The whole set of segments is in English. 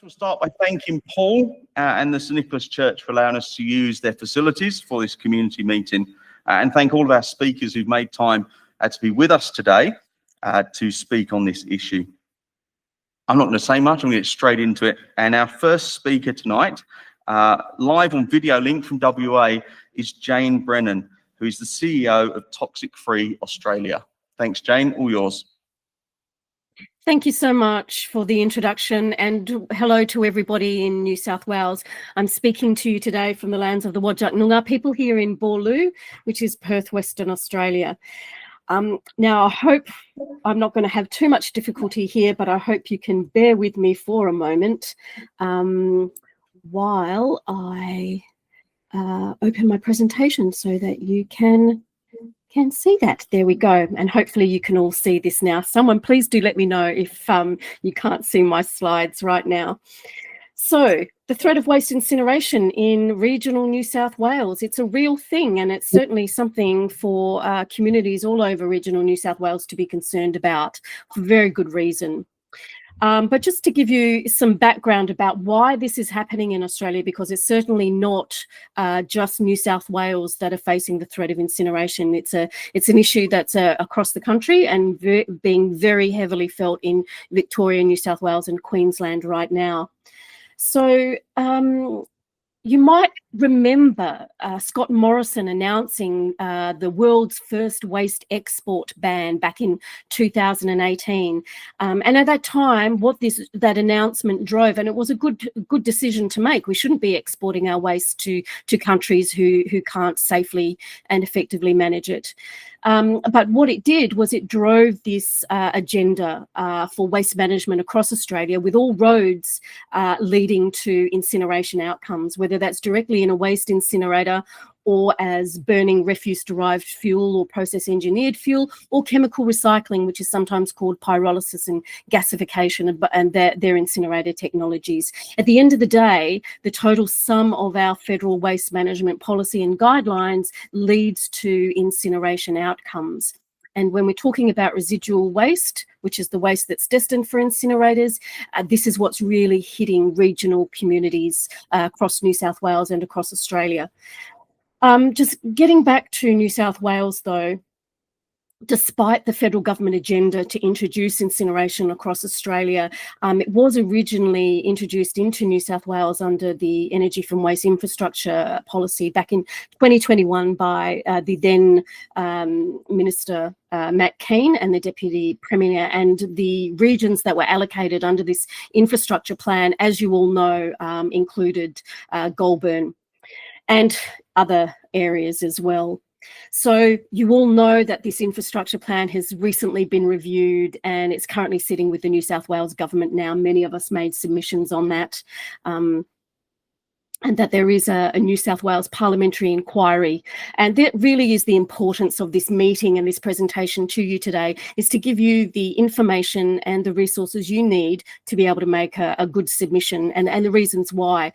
We'll start by thanking Paul and the St Nicholas Church for allowing us to use their facilities for this community meeting, and thank all of our speakers who've made time to be with us today to speak on this issue. I'm not going to say much, I'm going to get straight into it. And our first speaker tonight, live on video link from WA, is Jane Brennan, who is the CEO of Toxic Free Australia. Thanks, Jane, all yours. Thank you so much for the introduction, and hello to everybody in New South Wales. I'm speaking to you today from the lands of the Whadjuk Noongar people here in Boorloo, which is Perth, Western Australia. Now, I hope I'm not going to have too much difficulty here, but I hope you can bear with me for a moment while I open my presentation so that you can see that. There we go. And hopefully you can all see this now. Someone please do let me know if you can't see my slides right now. So the threat of waste incineration in regional New South Wales, it's a real thing, and it's certainly something for communities all over regional New South Wales to be concerned about for very good reason. But just to give you some background about why this is happening in Australia, because it's certainly not just New South Wales that are facing the threat of incineration. It's an issue that's across the country and being very heavily felt in Victoria, New South Wales and Queensland right now. So you might remember Scott Morrison announcing the world's first waste export ban back in 2018. And at that time, what that announcement drove, and it was a good decision to make. We shouldn't be exporting our waste to countries who can't safely and effectively manage it. But what it did was it drove this agenda for waste management across Australia, with all roads leading to incineration outcomes, whether that's directly in a waste incinerator or as burning refuse-derived fuel or process-engineered fuel, or chemical recycling, which is sometimes called pyrolysis and gasification, and their incinerator technologies. At the end of the day, the total sum of our federal waste management policy and guidelines leads to incineration outcomes. And when we're talking about residual waste, which is the waste that's destined for incinerators, this is what's really hitting regional communities across New South Wales and across Australia. Just getting back to New South Wales, though, despite the federal government agenda to introduce incineration across Australia, it was originally introduced into New South Wales under the Energy from Waste Infrastructure policy back in 2021 by the then Minister Matt Keane and the Deputy Premier, and the regions that were allocated under this infrastructure plan, as you all know, included Goulburn and other areas as well. So you all know that this infrastructure plan has recently been reviewed, and it's currently sitting with the New South Wales Government now. Many of us made submissions on that. And that there is a New South Wales Parliamentary Inquiry. And that really is the importance of this meeting and this presentation to you today, is to give you the information and the resources you need to be able to make a good submission, and the reasons why.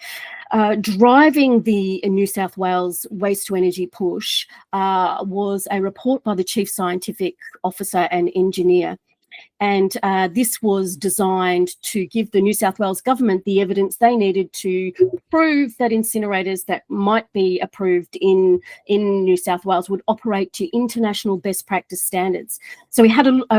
Driving the New South Wales waste to energy push was a report by the Chief Scientific Officer and Engineer. And this was designed to give the New South Wales Government the evidence they needed to prove that incinerators that might be approved in New South Wales would operate to international best practice standards. So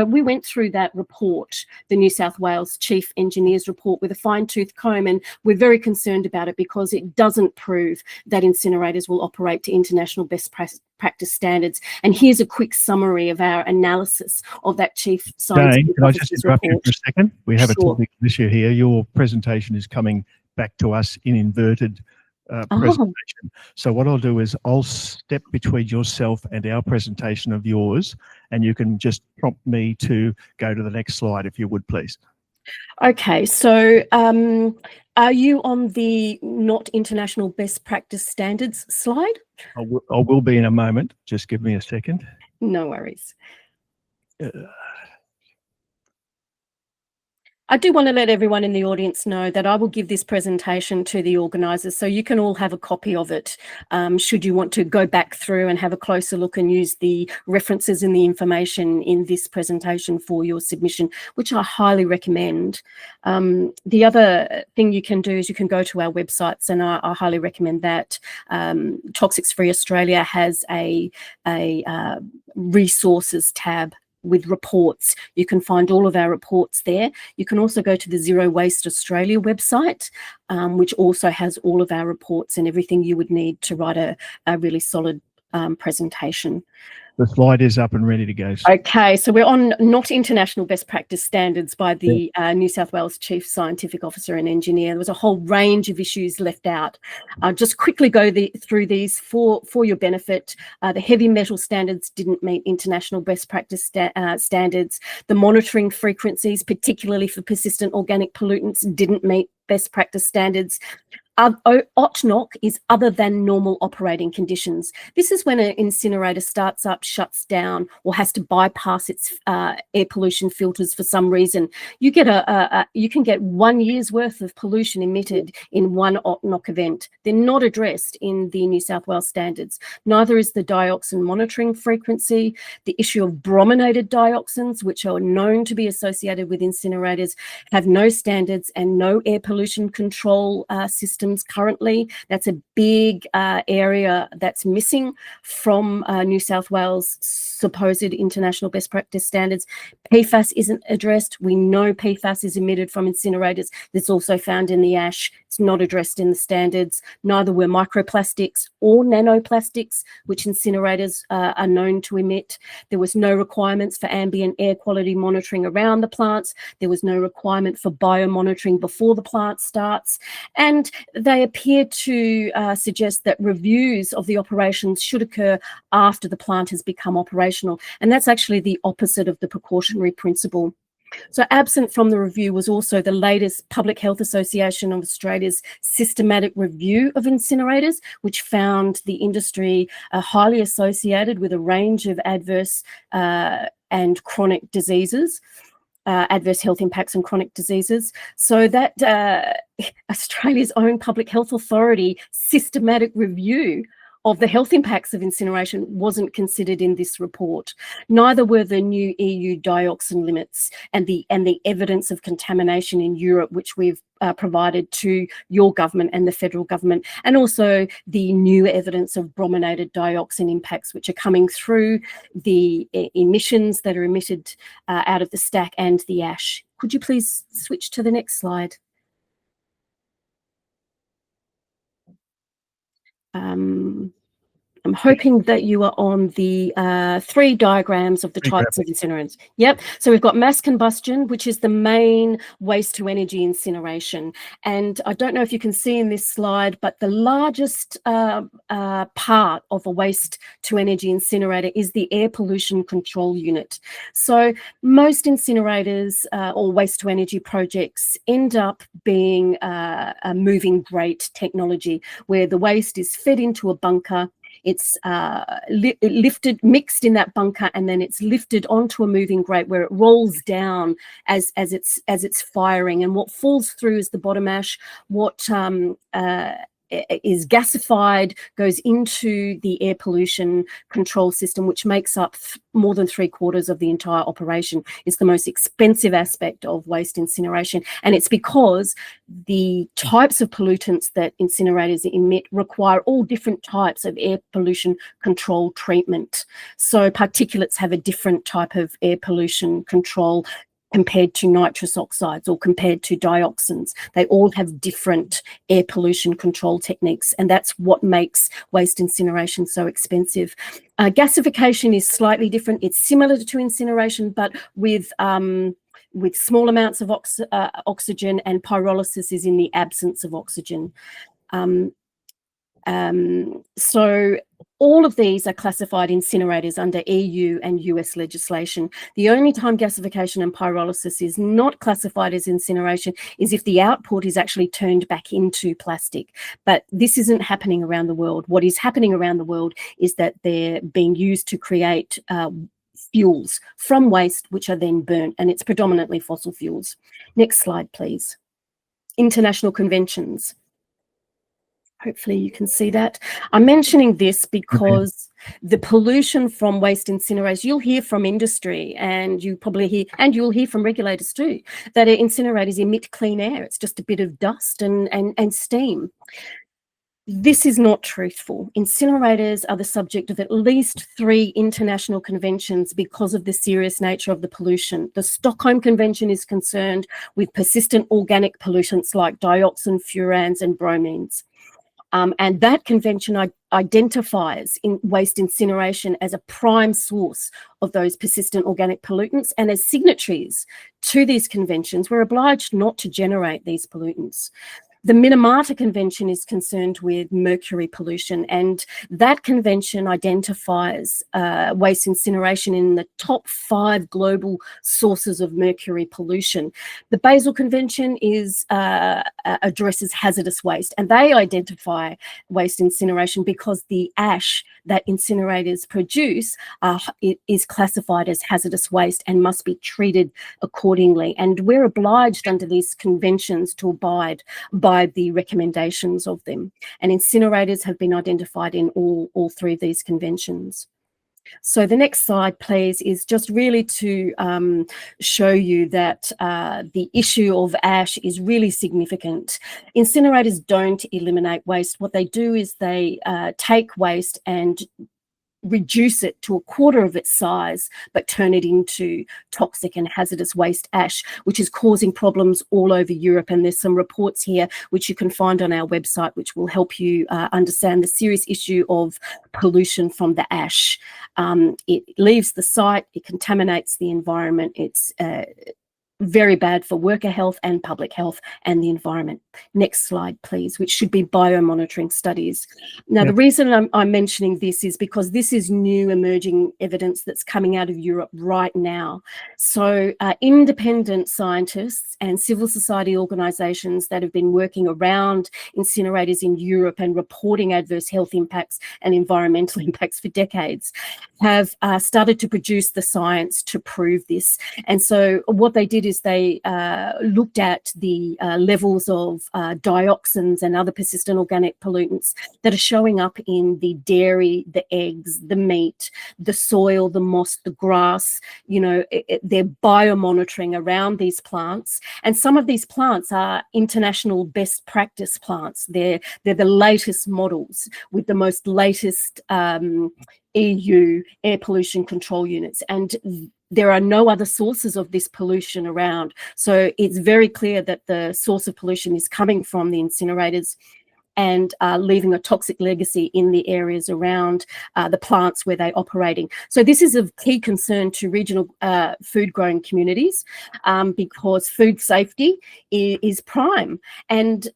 we went through that report, the New South Wales Chief Engineer's report, with a fine-tooth comb, and we're very concerned about it because it doesn't prove that incinerators will operate to international best practice standards. And here's a quick summary of our analysis of that Chief Scientific Jane, can I just interrupt you for a second? We have a technical issue here. Your presentation is coming back to us in inverted presentation. So what I'll do is I'll step between yourself and our presentation of yours, and you can just prompt me to go to the next slide, if you would, please. Okay, so are you on the not international best practice standards slide? I will be in a moment. Just give me a second. No worries. I do want to let everyone in the audience know that I will give this presentation to the organisers, so you can all have a copy of it should you want to go back through and have a closer look and use the references and the information in this presentation for your submission, which I highly recommend. The other thing you can do is you can go to our websites, and I highly recommend that. Toxics Free Australia has a resources tab with reports. You can find all of our reports there. You can also go to the Zero Waste Australia website, which also has all of our reports and everything you would need to write a really solid presentation. The slide is up and ready to go. Okay, so we're on not international best practice standards by the New South Wales Chief Scientific Officer and Engineer. There was a whole range of issues left out. I'll just quickly go through these for your benefit. The heavy metal standards didn't meet international best practice standards. The monitoring frequencies, particularly for persistent organic pollutants, didn't meet best practice standards. OTNOC is other than normal operating conditions. This is when an incinerator starts up, shuts down, or has to bypass its air pollution filters for some reason. You get you can get 1 year's worth of pollution emitted in one OTNOC event. They're not addressed in the New South Wales standards. Neither is the dioxin monitoring frequency. The issue of brominated dioxins, which are known to be associated with incinerators, have no standards and no air pollution control systems currently. That's a big area that's missing from New South Wales supposed international best practice standards. PFAS isn't addressed. We know PFAS is emitted from incinerators. That's also found in the ash. It's not addressed in the standards. Neither were microplastics or nanoplastics, which incinerators are known to emit. There was no requirements for ambient air quality monitoring around the plants. There was no requirement for biomonitoring before the plant starts. And they appear to suggest that reviews of the operations should occur after the plant has become operational. And that's actually the opposite of the precautionary principle. So absent from the review was also the latest Public Health Association of Australia's systematic review of incinerators, which found the industry highly associated with a range of adverse and chronic diseases. Adverse health impacts and chronic diseases. So that Australia's own public health authority systematic review of the health impacts of incineration wasn't considered in this report. Neither were the new EU dioxin limits and the evidence of contamination in Europe, which we've provided to your government and the federal government, and also the new evidence of brominated dioxin impacts, which are coming through the emissions that are emitted out of the stack and the ash. Could you please switch to the next slide? I'm hoping that you are on the 3 diagrams of the types of incinerators. Yep. So we've got mass combustion, which is the main waste to energy incineration. And I don't know if you can see in this slide, but the largest part of a waste to energy incinerator is the air pollution control unit. So most incinerators or waste to energy projects end up being a moving grate technology, where the waste is fed into a bunker. It's mixed in that bunker, and then it's lifted onto a moving grate where it rolls down as it's firing. And what falls through is the bottom ash. What is gasified goes into the air pollution control system, which makes up more than 3/4 of the entire operation. It's the most expensive aspect of waste incineration, and it's because the types of pollutants that incinerators emit require all different types of air pollution control treatment. So particulates have a different type of air pollution control compared to nitrous oxides or compared to dioxins. They all have different air pollution control techniques, and that's what makes waste incineration so expensive. Gasification is slightly different. It's similar to incineration, but with small amounts of oxygen, and pyrolysis is in the absence of oxygen. So all of these are classified incinerators under EU and US legislation. The only time gasification and pyrolysis is not classified as incineration is if the output is actually turned back into plastic. But this isn't happening around the world. What is happening around the world is that they're being used to create fuels from waste, which are then burnt, and it's predominantly fossil fuels. Next slide, please. International conventions. Hopefully you can see that. I'm mentioning this because the pollution from waste incinerators, you'll hear from industry, and you probably hear, and you'll hear from regulators too, that incinerators emit clean air. It's just a bit of dust and steam. This is not truthful. Incinerators are the subject of at least 3 international conventions because of the serious nature of the pollution. The Stockholm Convention is concerned with persistent organic pollutants like dioxin, furans, and bromines. And that convention identifies waste incineration as a prime source of those persistent organic pollutants. And as signatories to these conventions, we're obliged not to generate these pollutants. The Minamata Convention is concerned with mercury pollution, and that convention identifies waste incineration in the top 5 global sources of mercury pollution. The Basel Convention addresses hazardous waste, and they identify waste incineration because the ash that incinerators produce is classified as hazardous waste and must be treated accordingly. And we're obliged under these conventions to abide by the recommendations of them. And incinerators have been identified in all 3 of these conventions. So the next slide, please, is just really to show you that the issue of ash is really significant. Incinerators don't eliminate waste. What they do is they take waste and reduce it to a quarter of its size, but turn it into toxic and hazardous waste ash, which is causing problems all over Europe. And there's some reports here which you can find on our website, which will help you understand the serious issue of pollution from the ash. It leaves the site, it contaminates the environment, it's very bad for worker health and public health and the environment. Next slide, please, which should be biomonitoring studies. Now, the reason I'm mentioning this is because this is new emerging evidence that's coming out of Europe right now. So independent scientists and civil society organisations that have been working around incinerators in Europe and reporting adverse health impacts and environmental impacts for decades have started to produce the science to prove this. And so what they did is they looked at the levels of dioxins and other persistent organic pollutants that are showing up in the dairy, the eggs, the meat, the soil, the moss, the grass. You know, they're biomonitoring around these plants. And some of these plants are international best practice plants. They're the latest models with the most latest EU air pollution control units. And there are no other sources of this pollution around. So it's very clear that the source of pollution is coming from the incinerators and leaving a toxic legacy in the areas around the plants where they're operating. So this is of key concern to regional food growing communities because food safety is prime. And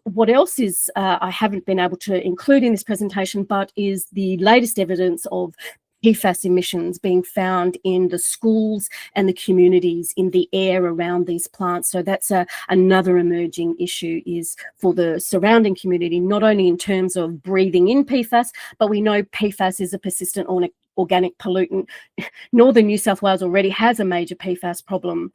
what else is I haven't been able to include in this presentation, but is the latest evidence of PFAS emissions being found in the schools and the communities in the air around these plants. So that's another emerging issue is for the surrounding community, not only in terms of breathing in PFAS, but we know PFAS is a persistent organic pollutant. Northern New South Wales already has a major PFAS problem.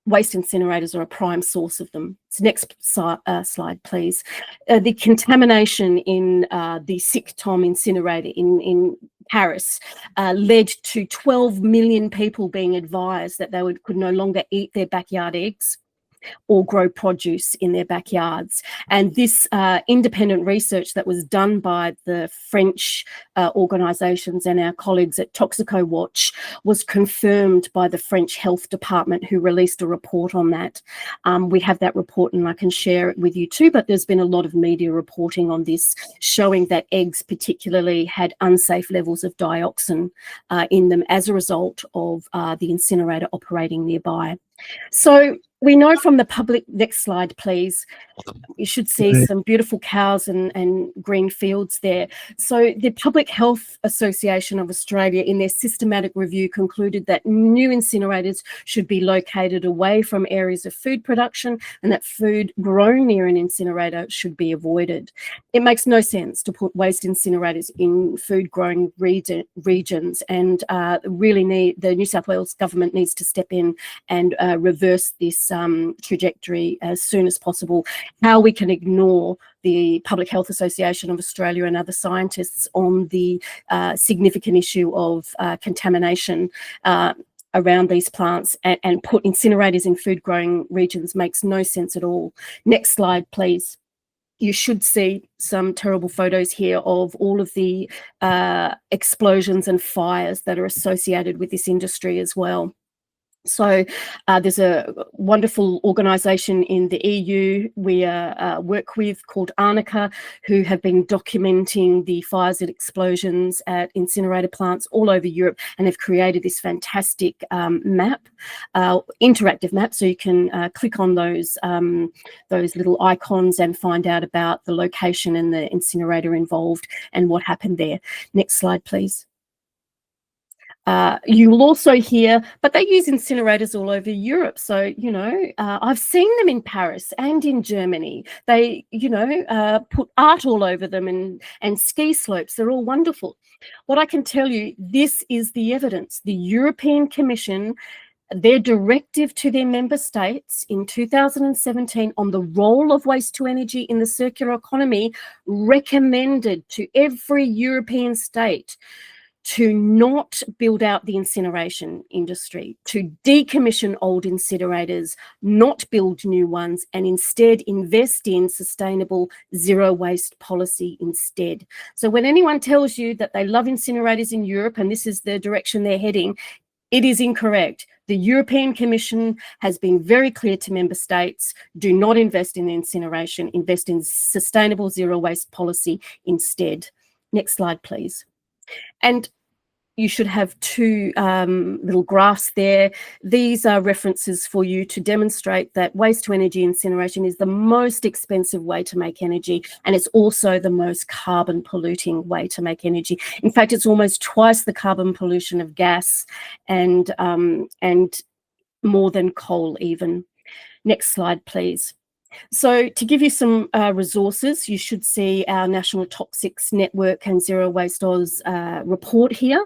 Waste incinerators are a prime source of them. So next slide, please. The contamination in the Sic Tom incinerator in Paris led to 12 million people being advised that they could no longer eat their backyard eggs or grow produce in their backyards. And this independent research that was done by the French organisations and our colleagues at Toxico Watch was confirmed by the French Health Department, who released a report on that. We have that report and I can share it with you too, but there's been a lot of media reporting on this, showing that eggs particularly had unsafe levels of dioxin in them as a result of the incinerator operating nearby. So we know from the public, next slide, please. You should see some beautiful cows and green fields there. So the Public Health Association of Australia, in their systematic review, concluded that new incinerators should be located away from areas of food production and that food grown near an incinerator should be avoided. It makes no sense to put waste incinerators in food growing regions, and really the New South Wales government needs to step in and reverse this trajectory as soon as possible. How we can ignore the Public Health Association of Australia and other scientists on the significant issue of contamination around these plants and put incinerators in food growing regions makes no sense at all. Next slide, please. You should see some terrible photos here of all of the explosions and fires that are associated with this industry as well. So there's a wonderful organisation in the EU we work with called Arnica, who have been documenting the fires and explosions at incinerator plants all over Europe, and they've created this fantastic map, interactive map, so you can click on those little icons and find out about the location and the incinerator involved and what happened there. Next slide, please. You will also hear, but they use incinerators all over Europe. So, you know, I've seen them in Paris and in Germany. They, you know, put art all over them and ski slopes. They're all wonderful. What I can tell you, this is the evidence. The European Commission, their directive to their member states in 2017 on the role of waste to energy in the circular economy recommended to every European state to not build out the incineration industry, to decommission old incinerators, not build new ones, and instead invest in sustainable zero waste policy instead. So when anyone tells you that they love incinerators in Europe and this is the direction they're heading, it is incorrect. The European Commission has been very clear to member states, do not invest in incineration, invest in sustainable zero waste policy instead. Next slide, please. And you should have two little graphs there. These are references for you to demonstrate that waste to energy incineration is the most expensive way to make energy, and it's also the most carbon polluting way to make energy. In fact, it's almost twice the carbon pollution of gas and more than coal even. Next slide, please. So to give you some resources, you should see our National Toxics Network and Zero Waste Oz report here.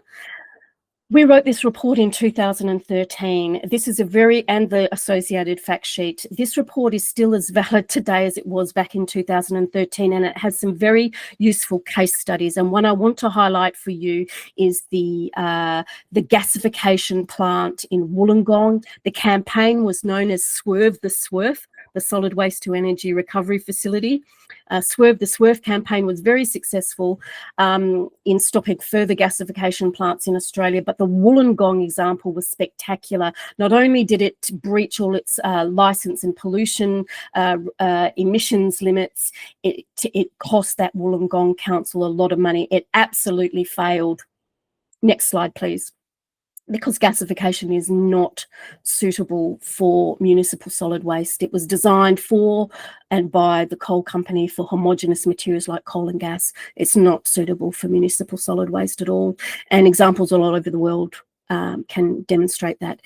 We wrote this report in 2013. This is and the associated fact sheet. This report is still as valid today as it was back in 2013, and it has some very useful case studies. And one I want to highlight for you is the gasification plant in Wollongong. The campaign was known as Swerve the Swerve, the Solid Waste to Energy Recovery Facility. Swerve the Swerve campaign was very successful in stopping further gasification plants in Australia, but the Wollongong example was spectacular. Not only did it breach all its licence and pollution emissions limits, it cost that Wollongong council a lot of money. It absolutely failed. Next slide, please. Because gasification is not suitable for municipal solid waste. It was designed for and by the coal company for homogeneous materials like coal and gas. It's not suitable for municipal solid waste at all. And examples all over the world can demonstrate that.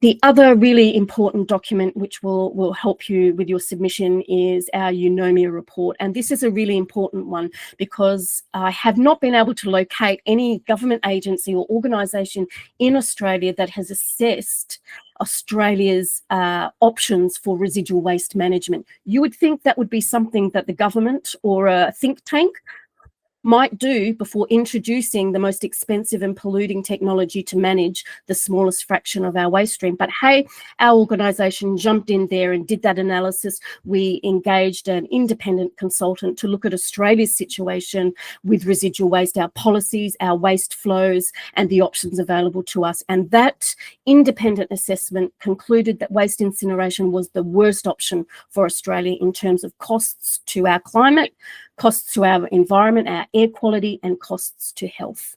The other really important document which will help you with your submission is our Eunomia report. And this is a really important one because I have not been able to locate any government agency or organisation in Australia that has assessed Australia's options for residual waste management. You would think that would be something that the government or a think tank might do before introducing the most expensive and polluting technology to manage the smallest fraction of our waste stream. But hey, our organisation jumped in there and did that analysis. We engaged an independent consultant to look at Australia's situation with residual waste, our policies, our waste flows, and the options available to us. And that independent assessment concluded that waste incineration was the worst option for Australia in terms of costs to our climate, costs to our environment, our air quality, and costs to health.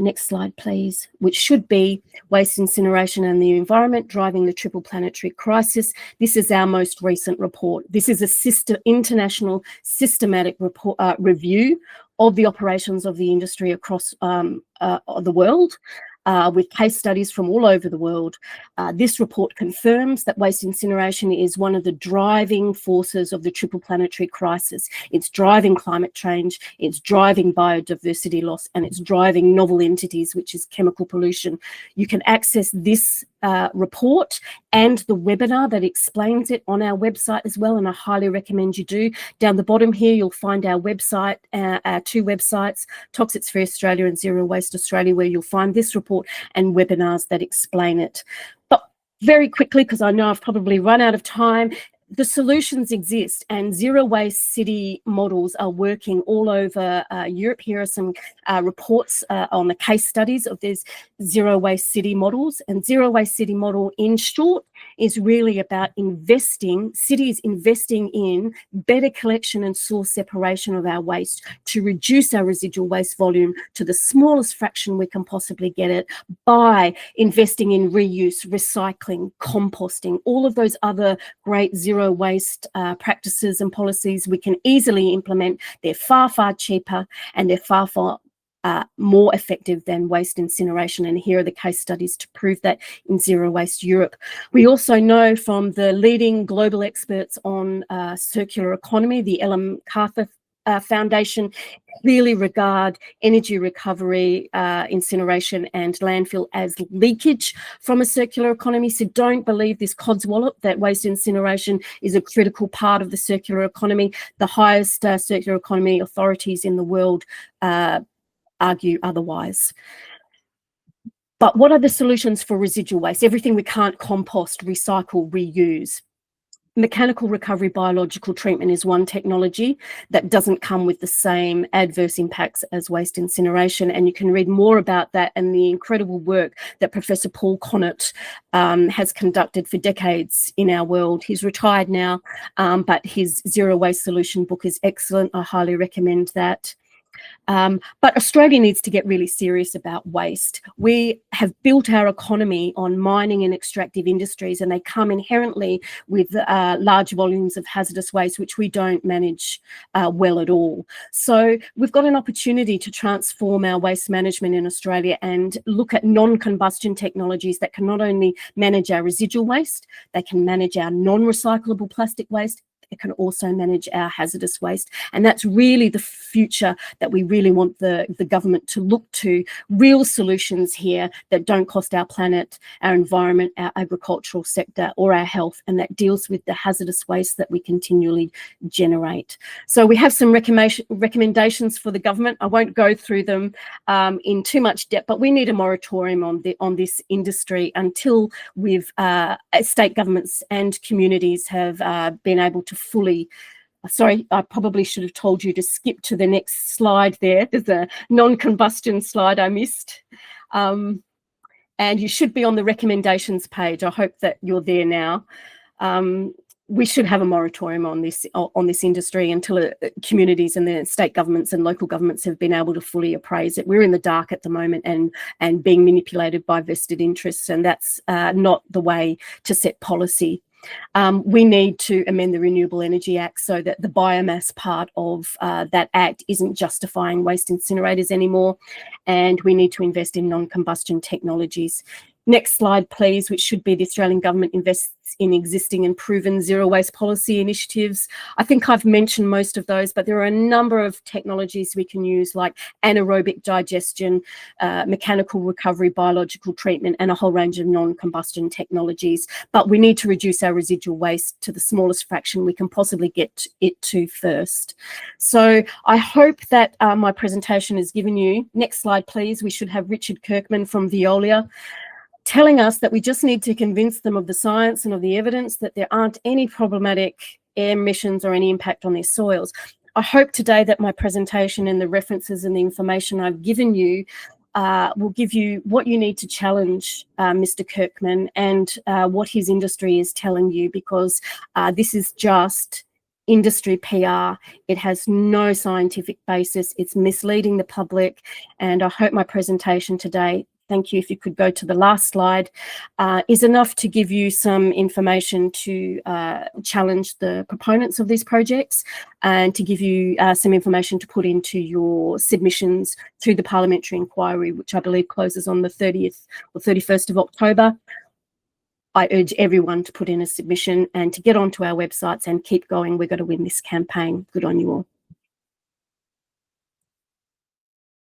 Next slide, please, which should be waste incineration and the environment driving the triple planetary crisis. This is our most recent report. This is a international systematic report, review of the operations of the industry across the world, with case studies from all over the world. This report confirms that waste incineration is one of the driving forces of the triple planetary crisis. It's driving climate change, it's driving biodiversity loss, and it's driving novel entities, which is chemical pollution. You can access this report and the webinar that explains it on our website as well, and I highly recommend you do. Down the bottom here, you'll find our website, our two websites, Toxics Free Australia and Zero Waste Australia, where you'll find this report and webinars that explain it. But very quickly, because I know I've probably run out of time, the solutions exist, and zero waste city models are working all over Europe. Here are some reports on the case studies of these zero waste city models. And zero waste city model, in short, is really about cities investing in better collection and source separation of our waste to reduce our residual waste volume to the smallest fraction we can possibly get it, by investing in reuse, recycling, composting, all of those other great zero waste practices and policies we can easily implement. They're far, far cheaper, and they're far, far more effective than waste incineration. And here are the case studies to prove that in Zero Waste Europe. We also know from the leading global experts on circular economy, the Ellen MacArthur Foundation, clearly regard energy recovery, incineration and landfill as leakage from a circular economy. So don't believe this codswallop that waste incineration is a critical part of the circular economy. The highest circular economy authorities in the world argue otherwise. But what are the solutions for residual waste? Everything we can't compost, recycle, reuse. Mechanical recovery biological treatment is one technology that doesn't come with the same adverse impacts as waste incineration. And you can read more about that and the incredible work that Professor Paul Connett has conducted for decades in our world. He's retired now, but his Zero Waste Solution book is excellent. I highly recommend that. But Australia needs to get really serious about waste. We have built our economy on mining and extractive industries, and they come inherently with large volumes of hazardous waste, which we don't manage well at all. So we've got an opportunity to transform our waste management in Australia and look at non-combustion technologies that can not only manage our residual waste, they can manage our non-recyclable plastic waste, it can also manage our hazardous waste. And that's really the future that we really want the government to look to, real solutions here that don't cost our planet, our environment, our agricultural sector or our health, and that deals with the hazardous waste that we continually generate. So we have some recommendations for the government. I won't go through them in too much depth, but we need a moratorium on this industry until we've state governments and communities have been able to fully, sorry, I probably should have told you to skip to the next slide there. There's a non-combustion slide I missed. And you should be on the recommendations page. I hope that you're there now. We should have a moratorium on this industry until communities and the state governments and local governments have been able to fully appraise it. We're in the dark at the moment and being manipulated by vested interests, and that's not the way to set policy. We need to amend the Renewable Energy Act so that the biomass part of that act isn't justifying waste incinerators anymore, and we need to invest in non-combustion technologies. Next slide, please, which should be the Australian Government invests in existing and proven zero waste policy initiatives. I think I've mentioned most of those, but there are a number of technologies we can use, like anaerobic digestion, mechanical recovery, biological treatment, and a whole range of non-combustion technologies. But we need to reduce our residual waste to the smallest fraction we can possibly get it to first. So I hope that my presentation has given you, next slide, please, we should have Richard Kirkman from Veolia, telling us that we just need to convince them of the science and of the evidence that there aren't any problematic air emissions or any impact on their soils. I hope today that my presentation and the references and the information I've given you will give you what you need to challenge Mr. Kirkman and what his industry is telling you, because this is just industry PR. It has no scientific basis. It's misleading the public. And I hope my presentation today, thank you, if you could go to the last slide, is enough to give you some information to challenge the proponents of these projects and to give you some information to put into your submissions through the Parliamentary Inquiry, which I believe closes on the 30th or 31st of October. I urge everyone to put in a submission and to get onto our websites and keep going. We're going to win this campaign. Good on you all.